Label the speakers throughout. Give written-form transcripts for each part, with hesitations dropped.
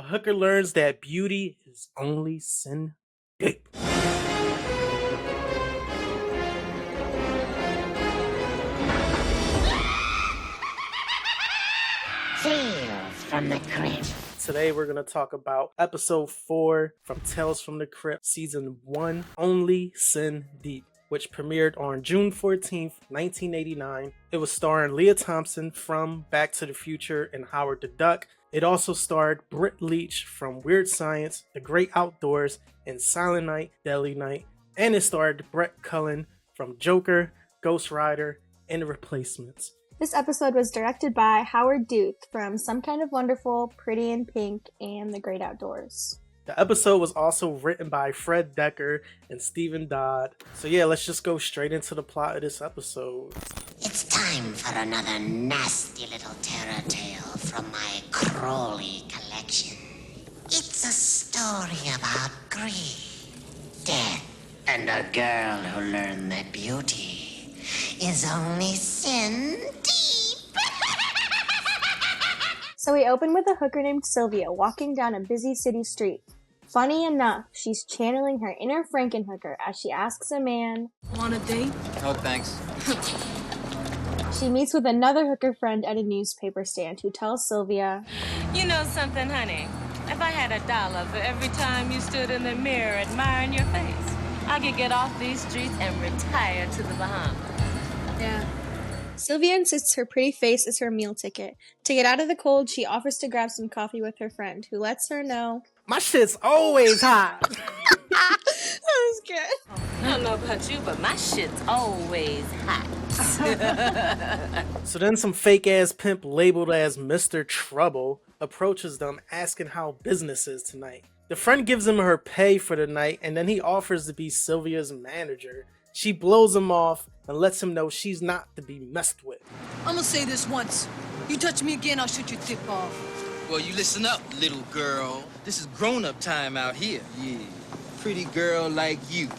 Speaker 1: a hooker learns that beauty is only sin deep.
Speaker 2: Tales from the Crypt.
Speaker 1: Today we're going to talk about episode 4 from Tales from the Crypt, season 1, Only Sin Deep, which premiered on June 14th, 1989. It was starring Leah Thompson from Back to the Future and Howard the Duck. It also starred Britt Leach from Weird Science, The Great Outdoors, and Silent Night, Deadly Night. And it starred Brett Cullen from Joker, Ghost Rider, and The Replacements.
Speaker 3: This episode was directed by Howard Duke from Some Kind of Wonderful, Pretty in Pink, and The Great Outdoors.
Speaker 1: The episode was also written by Fred Decker and Stephen Dodd. So yeah, let's just go straight into the plot of this episode.
Speaker 2: It's time for another nasty little terror tale from my Crowley collection. It's a story about greed, death, and a girl who learned that beauty is only sin deep.
Speaker 3: So we open with a hooker named Sylvia walking down a busy city street. Funny enough, she's channeling her inner Frankenhooker as she asks a man,
Speaker 4: "Want a date?"
Speaker 5: No, thanks.
Speaker 3: She meets with another hooker friend at a newspaper stand who tells Sylvia,
Speaker 4: You know something, honey? If I had $1 for every time you stood in the mirror admiring your face, I could get off these streets and retire to the Bahamas.
Speaker 3: Yeah. Sylvia insists her pretty face is her meal ticket. To get out of the cold, she offers to grab some coffee with her friend, who lets her know,
Speaker 1: My shit's always hot.
Speaker 3: That was good.
Speaker 4: I don't know about you, but my shit's always hot.
Speaker 1: So then some fake ass pimp labeled as Mr. Trouble approaches them asking how business is tonight. The friend gives him her pay for the night and then he offers to be Sylvia's manager. She blows him off and lets him know she's not to be messed with.
Speaker 6: I'm gonna say this once. You touch me again, I'll shoot your dick off.
Speaker 5: Well, you listen up, little girl. This is grown-up time out here. Yeah. Pretty girl like you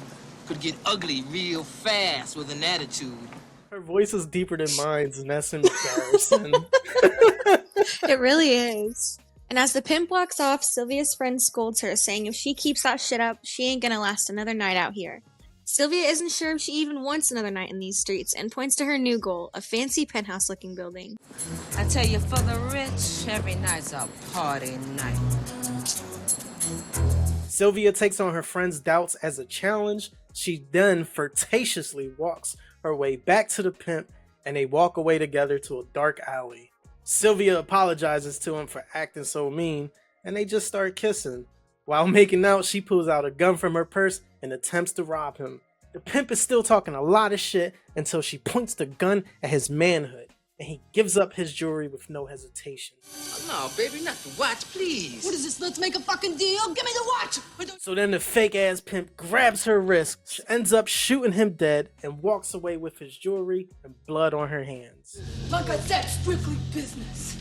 Speaker 5: could get ugly real fast with an attitude.
Speaker 1: Her voice is deeper than mine, and that's embarrassing.
Speaker 3: It really is. And as the pimp walks off, Sylvia's friend scolds her, saying if she keeps that shit up, she ain't gonna last another night out here. Sylvia isn't sure if she even wants another night in these streets and points to her new goal, a fancy penthouse-looking building.
Speaker 4: I tell you, for the rich, every night's a party night.
Speaker 1: Sylvia takes on her friend's doubts as a challenge. She then flirtatiously walks her way back to the pimp and they walk away together to a dark alley. Sylvia apologizes to him for acting so mean and they just start kissing. While making out, she pulls out a gun from her purse and attempts to rob him. The pimp is still talking a lot of shit until she points the gun at his manhood and he gives up his jewelry with no hesitation.
Speaker 5: Oh, no, baby, not the watch, please.
Speaker 6: What is this? Let's make a fucking deal. Give me the watch.
Speaker 1: So then the fake ass pimp grabs her wrist, ends up shooting him dead, and walks away with his jewelry and blood on her hands.
Speaker 6: Like I said, strictly business.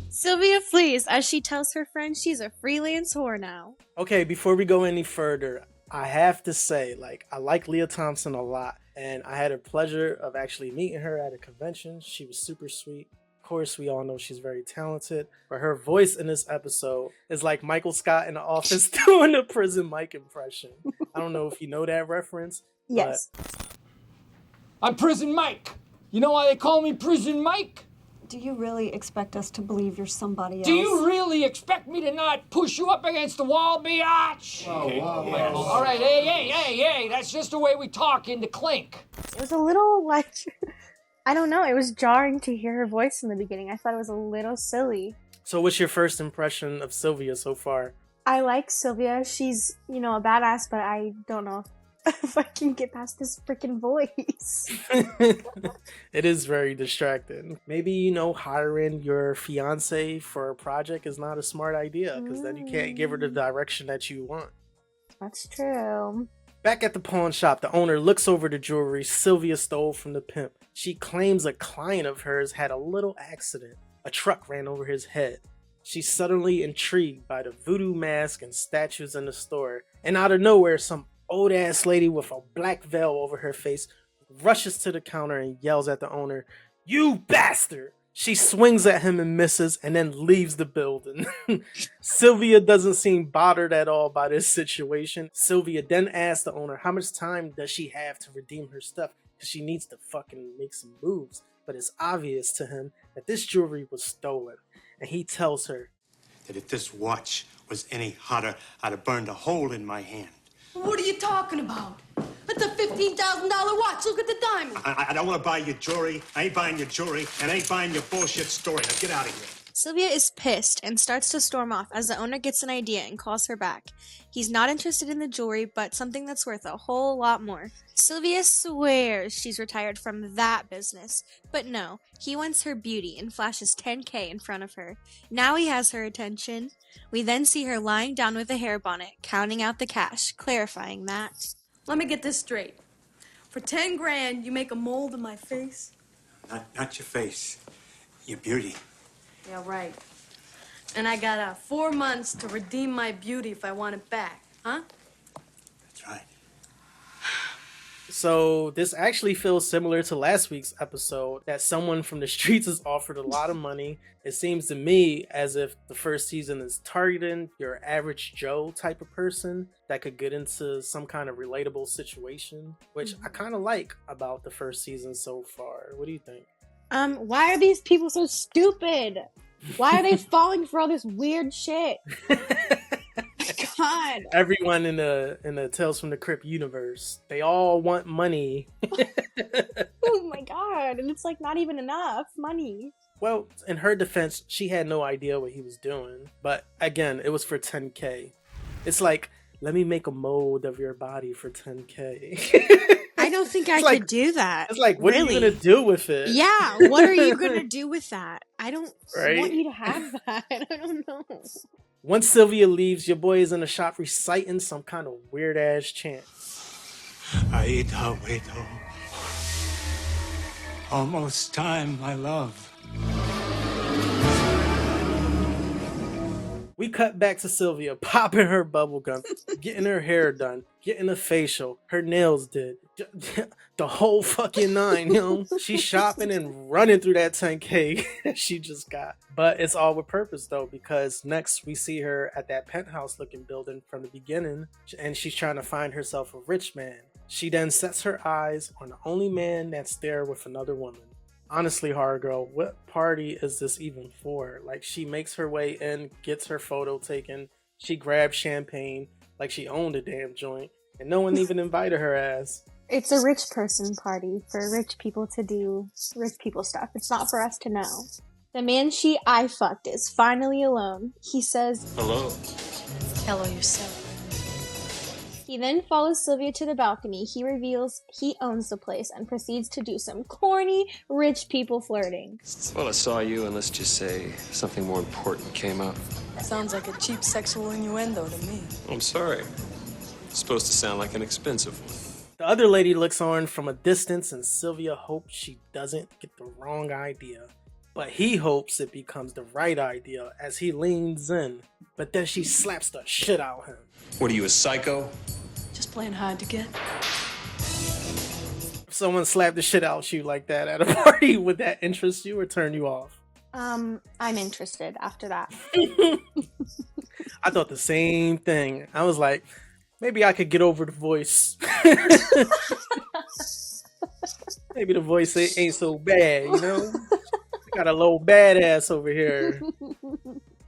Speaker 3: Sylvia flees as she tells her friend she's a freelance whore now.
Speaker 1: Okay, before we go any further, I have to say, I like Leah Thompson a lot, and I had a pleasure of actually meeting her at a convention. She was super sweet. Of course, we all know she's very talented, but her voice in this episode is like Michael Scott in The Office doing a prison Mike impression. I don't know if you know that reference.
Speaker 3: Yes.
Speaker 7: I'm Prison Mike. You know why they call me Prison Mike?
Speaker 8: Do you really expect us to believe you're somebody else?
Speaker 7: Do you really expect me to not push you up against the wall, biatch? All right, hey, that's just the way we talk in the clink.
Speaker 3: It was a little I don't know, it was jarring to hear her voice in the beginning. I thought it was a little silly.
Speaker 1: So what's your first impression of Sylvia so far?
Speaker 3: I like Sylvia. She's, a badass, but I don't know if I can get past this freaking voice.
Speaker 1: It is very distracting. Maybe, hiring your fiance for a project is not a smart idea because then you can't give her the direction that you want.
Speaker 3: That's true.
Speaker 1: Back at the pawn shop, the owner looks over the jewelry Sylvia stole from the pimp. She claims a client of hers had a little accident. A truck ran over his head. She's suddenly intrigued by the voodoo mask and statues in the store. And out of nowhere, some old ass lady with a black veil over her face rushes to the counter and yells at the owner, "You bastard!" She swings at him and misses and then leaves the building. Sylvia doesn't seem bothered at all by this situation. Sylvia then asks the owner how much time does she have to redeem her stuff because she needs to fucking make some moves. But it's obvious to him that this jewelry was stolen. And he tells her
Speaker 9: that if this watch was any hotter, I'd have burned a hole in my hand.
Speaker 6: What are you talking about? It's a $15,000 watch. Look at the diamond.
Speaker 9: I don't want to buy your jewelry. I ain't buying your jewelry, and I ain't buying your bullshit story. Now get out of here.
Speaker 3: Sylvia is pissed and starts to storm off as the owner gets an idea and calls her back. He's not interested in the jewelry, but something that's worth a whole lot more. Sylvia swears she's retired from that business, but no, he wants her beauty and flashes $10K in front of her. Now he has her attention. We then see her lying down with a hair bonnet, counting out the cash, clarifying that.
Speaker 6: Let me get this straight. For 10 grand, you make a mold of my face?
Speaker 9: Not your face. Your beauty.
Speaker 6: Yeah, right. And I got 4 months to redeem my beauty if I want it back, huh?
Speaker 9: That's right.
Speaker 1: So this actually feels similar to last week's episode, that someone from the streets is offered a lot of money. It seems to me as if the first season is targeting your average Joe type of person that could get into some kind of relatable situation, which I kind of like about the first season so far. What do you think?
Speaker 3: Why are these people so stupid? Why are they falling for all this weird shit? God.
Speaker 1: Everyone in the Tales from the Crypt universe, they all want money.
Speaker 3: Oh my god, and it's like not even enough money.
Speaker 1: Well, in her defense, she had no idea what he was doing. But again, it was for 10K. It's like, let me make a mold of your body for 10K.
Speaker 3: I don't think I could do that.
Speaker 1: It's like, what are you going to do with it?
Speaker 3: Yeah, what are you going to do with that? I don't want you to have that. I don't know.
Speaker 1: Once Sylvia leaves, your boy is in the shop reciting some kind of weird-ass chant.
Speaker 9: Aida, Wedo. Almost time, my love.
Speaker 1: We cut back to Sylvia popping her bubblegum, getting her hair done, getting a facial, her nails did. The whole fucking nine, She's shopping and running through that 10K that she just got. But it's all with purpose though, because next we see her at that penthouse looking building from the beginning, and she's trying to find herself a rich man. She then sets her eyes on the only man that's there with another woman. Honestly, Horror Girl, what party is this even for? Like, she makes her way in, gets her photo taken, she grabs champagne like she owned a damn joint, and no one even invited her ass.
Speaker 3: It's a rich person party for rich people to do rich people stuff. It's not for us to know. The man she eye fucked is finally alone. He says,
Speaker 9: Hello.
Speaker 6: Hello yourself.
Speaker 3: He then follows Sylvia to the balcony. He reveals he owns the place and proceeds to do some corny rich people flirting.
Speaker 10: Well, I saw you, and let's just say something more important came up.
Speaker 6: Sounds like a cheap sexual innuendo to me.
Speaker 10: I'm sorry. It's supposed to sound like an expensive one.
Speaker 1: The other lady looks on from a distance, and Sylvia hopes she doesn't get the wrong idea. But he hopes it becomes the right idea as he leans in. But then she slaps the shit out of him.
Speaker 10: What are you, a psycho?
Speaker 6: Just playing hard to get.
Speaker 1: If someone slapped the shit out of you like that at a party, would that interest you or turn you off?
Speaker 3: I'm interested after that.
Speaker 1: I thought the same thing. I was like, maybe I could get over the voice. Maybe the voice ain't so bad, Got a little badass over here.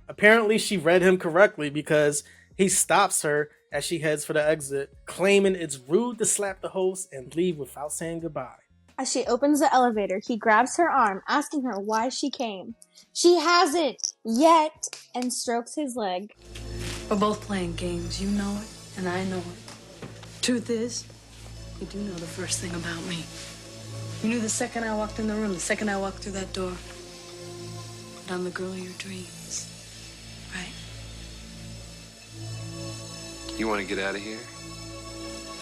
Speaker 1: Apparently she read him correctly because he stops her as she heads for the exit, claiming it's rude to slap the host and leave without saying goodbye.
Speaker 3: As she opens the elevator, he grabs her arm, asking her why she came. She hasn't yet, and strokes his leg.
Speaker 6: We're both playing games. You know it, and I know it. Truth is, you do know the first thing about me. You knew the second I walked in the room, the second I walked through that door. But I'm the girl of your dreams, right?
Speaker 10: You want to get out of here?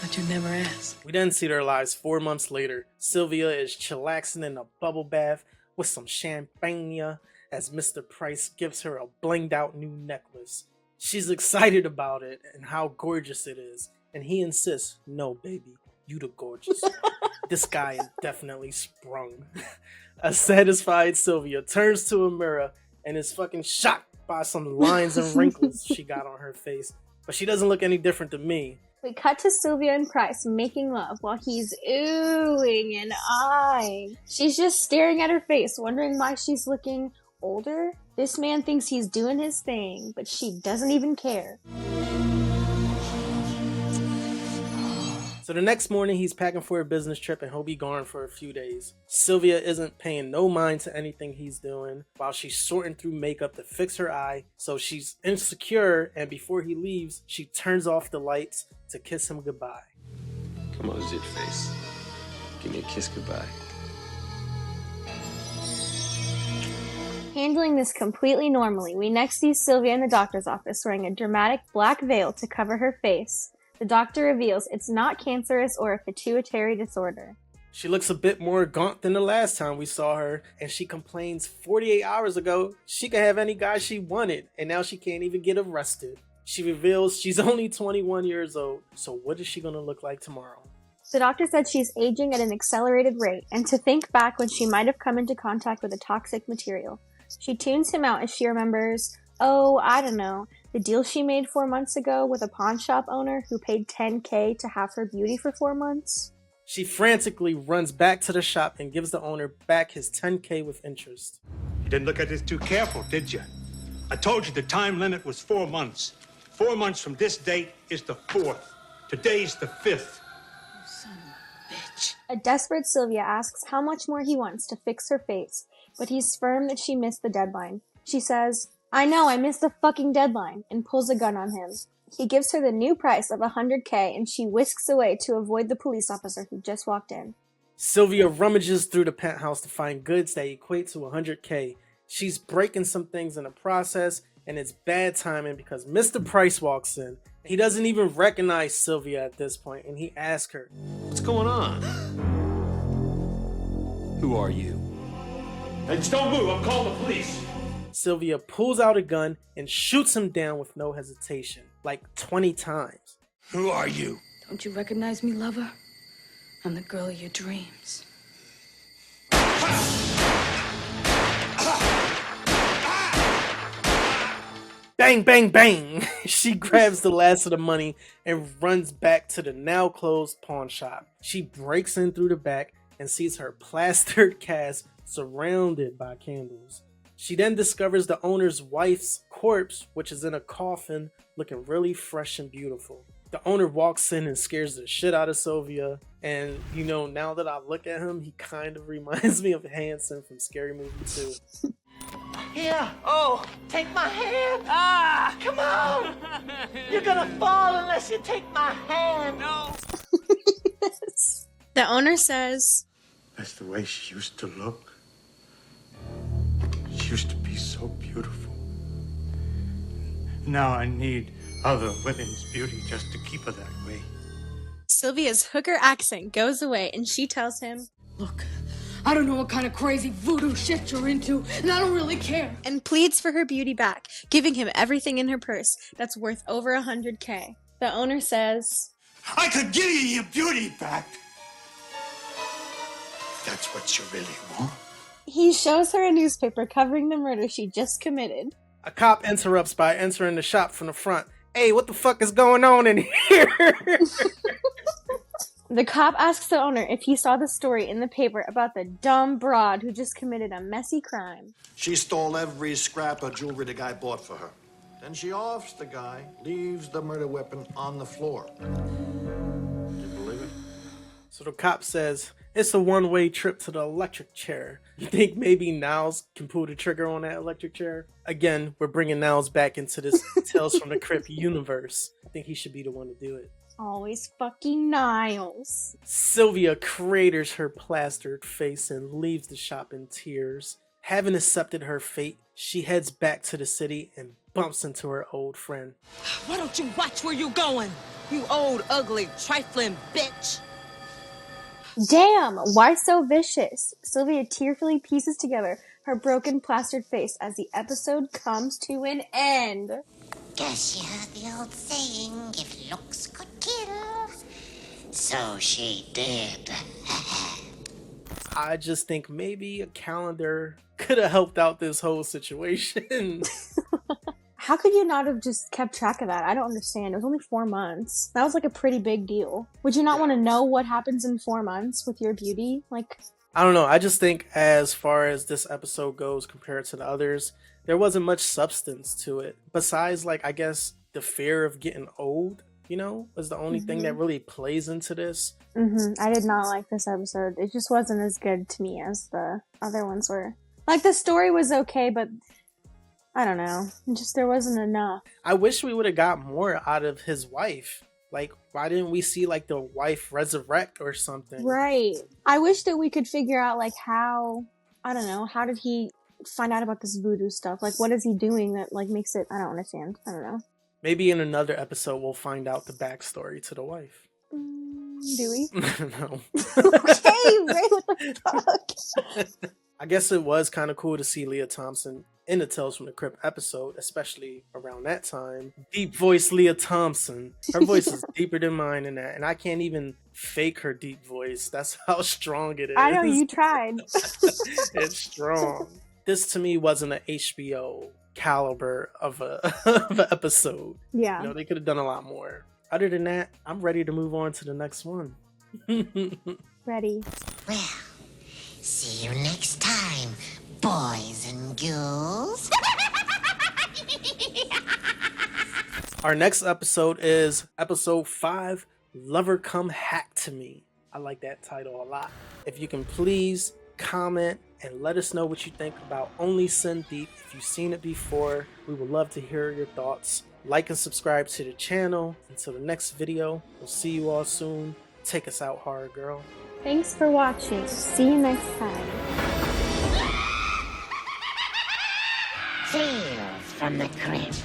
Speaker 6: But you never asked.
Speaker 1: We then see their lives 4 months later. Sylvia is chillaxing in a bubble bath with some champagne as Mr. Price gives her a blinged out new necklace. She's excited about it and how gorgeous it is. And he insists, no, baby, you the gorgeous. This guy is definitely sprung. A satisfied Sylvia turns to a mirror and is fucking shocked by some lines and wrinkles she got on her face. But she doesn't look any different to me.
Speaker 3: We cut to Sylvia and Price making love while he's oohing and eyeing. She's just staring at her face, wondering why she's looking older. This man thinks he's doing his thing, but she doesn't even care.
Speaker 1: So the next morning, he's packing for a business trip and he'll be gone for a few days. Sylvia isn't paying no mind to anything he's doing while she's sorting through makeup to fix her eye. So she's insecure, and before he leaves, she turns off the lights to kiss him goodbye.
Speaker 10: Come on, zit face. Give me a kiss goodbye.
Speaker 3: Handling this completely normally, we next see Sylvia in the doctor's office wearing a dramatic black veil to cover her face. The doctor reveals it's not cancerous or a pituitary disorder.
Speaker 1: She looks a bit more gaunt than the last time we saw her, and she complains 48 hours ago she could have any guy she wanted, and now she can't even get arrested. She reveals she's only 21 years old, so what is she gonna look like tomorrow?
Speaker 3: The doctor said she's aging at an accelerated rate, and to think back when she might have come into contact with a toxic material. She tunes him out as she remembers, the deal she made 4 months ago with a pawn shop owner who paid $10,000 to have her beauty for 4 months.
Speaker 1: She frantically runs back to the shop and gives the owner back his $10,000 with interest.
Speaker 9: You didn't look at this too careful, did you? I told you the time limit was 4 months. 4 months from this date is the 4th. Today's the 5th.
Speaker 6: Son of a bitch.
Speaker 3: A desperate Sylvia asks how much more he wants to fix her face, but he's firm that she missed the deadline. She says, "I know, I missed the fucking deadline," and pulls a gun on him. He gives her the new price of $100,000 and she whisks away to avoid the police officer who just walked in.
Speaker 1: Sylvia rummages through the penthouse to find goods that equate to $100,000. She's breaking some things in the process, and it's bad timing because Mr. Price walks in. He doesn't even recognize Sylvia at this point, and he asks her,
Speaker 10: What's going on? Who are you?
Speaker 9: Hey, just don't move. I'm calling the police.
Speaker 1: Sylvia pulls out a gun and shoots him down with no hesitation, like 20 times.
Speaker 9: Who are you?
Speaker 6: Don't you recognize me, lover? I'm the girl of your dreams.
Speaker 1: Bang, bang, bang! She grabs the last of the money and runs back to the now closed pawn shop. She breaks in through the back and sees her plastered cast surrounded by candles. She then discovers the owner's wife's corpse, which is in a coffin, looking really fresh and beautiful. The owner walks in and scares the shit out of Sylvia, and now that I look at him, he kind of reminds me of Hanson from Scary Movie 2.
Speaker 2: Here, take my hand. Come on. You're gonna fall unless you take my hand. No.
Speaker 3: The owner says,
Speaker 9: That's the way she used to look. She used to be so beautiful. Now I need other women's beauty just to keep her that way.
Speaker 3: Sylvia's hooker accent goes away and she tells him,
Speaker 6: Look, I don't know what kind of crazy voodoo shit you're into, and I don't really care.
Speaker 3: And pleads for her beauty back, giving him everything in her purse that's worth over $100,000. The owner says,
Speaker 9: I could give you your beauty back. That's what you really want.
Speaker 3: He shows her a newspaper covering the murder she just committed.
Speaker 1: A cop interrupts by entering the shop from the front. Hey, what the fuck is going on in here?
Speaker 3: The cop asks the owner if he saw the story in the paper about the dumb broad who just committed a messy crime.
Speaker 11: She stole every scrap of jewelry the guy bought for her. Then she offs the guy, leaves the murder weapon on the floor. You believe it?
Speaker 1: So the cop says, it's a one-way trip to the electric chair. You think maybe Niles can pull the trigger on that electric chair? Again, we're bringing Niles back into this Tales from the Crypt universe. I think he should be the one to do it.
Speaker 3: Always fucking Niles.
Speaker 1: Sylvia craters her plastered face and leaves the shop in tears. Having accepted her fate, she heads back to the city and bumps into her old friend.
Speaker 12: Why don't you watch where you going? You old, ugly, trifling bitch.
Speaker 3: Damn, why so vicious? Sylvia tearfully pieces together her broken plastered face as the episode comes to an end.
Speaker 2: Guess you heard the old saying, if looks could kill, So she did.
Speaker 1: I just think maybe a calendar could have helped out this whole situation.
Speaker 3: How could you not have just kept track of that? I don't understand. It was only 4 months. That was like a pretty big deal. Would you not want to know what happens in 4 months with your beauty? Like,
Speaker 1: I don't know. I just think as far as this episode goes compared to the others, there wasn't much substance to it. Besides, like, I guess the fear of getting old, you know, was the only thing that really plays into this.
Speaker 3: I did not like this episode. It just wasn't as good to me as the other ones were. Like, the story was okay, but I don't know. Just there wasn't enough.
Speaker 1: I wish we would have got more out of his wife. Like, why didn't we see, like, the wife resurrect or something?
Speaker 3: Right. I wish that we could figure out, like, how, I don't know, how did he find out about this voodoo stuff? Like, what is he doing that, like, makes it, I don't understand. I don't know.
Speaker 1: Maybe in another episode we'll find out the backstory to the wife.
Speaker 3: Do we?
Speaker 1: No.
Speaker 3: Okay, Ray, what the fuck?
Speaker 1: I guess it was kind of cool to see Leah Thompson in the Tales from the Crypt episode, especially around that time. Deep voice Leah Thompson. Her voice is deeper than mine in that, and I can't even fake her deep voice. That's how strong it is.
Speaker 3: I know, you tried.
Speaker 1: It's strong. This to me wasn't an HBO caliber of an episode.
Speaker 3: Yeah.
Speaker 1: You know, they could have done a lot more. Other than that, I'm ready to move on to the next one.
Speaker 3: Ready.
Speaker 2: Well, see you next time, boys and girls.
Speaker 1: Our next episode is episode 5, Lover Come Hack to Me. I like that title a lot. If you can please comment and let us know what you think about Only Sin Deep. If you've seen it before, we would love to hear your thoughts. Like and subscribe to the channel. Until the next video, we'll see you all soon. Take us out, horror girl.
Speaker 3: Thanks for watching. See you next time.
Speaker 2: Tales from the Crypt.